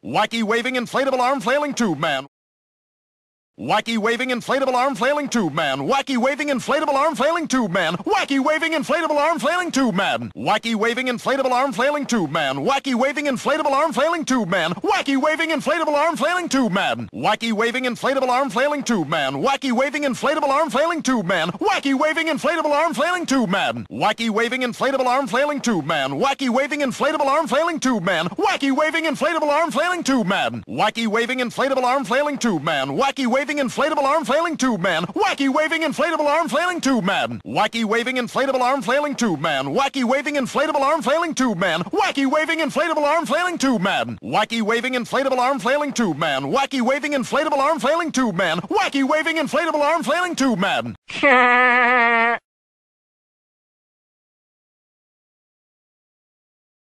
Wacky waving inflatable arm flailing tube man. Wacky waving inflatable arm flailing tube man. Wacky waving inflatable arm flailing tube man. Wacky waving inflatable arm flailing tube man. Wacky waving inflatable arm flailing tube man. Wacky waving inflatable arm flailing tube man. Wacky waving inflatable arm flailing tube man. Wacky waving inflatable arm flailing tube man. Wacky waving inflatable arm flailing tube man. Wacky waving inflatable arm flailing tube man. Wacky waving inflatable arm flailing tube man. Wacky waving inflatable arm flailing tube man. Wacky waving inflatable arm flailing tube man. Wacky waving inflatable arm flailing tube man. Wacky waving inflatable arm flailing tube man. Wacky waving inflatable arm flailing tube man. Wacky waving inflatable arm flailing tube man. Wacky waving inflatable arm flailing tube man. Wacky waving inflatable arm flailing tube man. Wacky waving inflatable arm flailing tube man. Wacky waving inflatable arm flailing tube man. Wacky waving inflatable arm flailing tube man.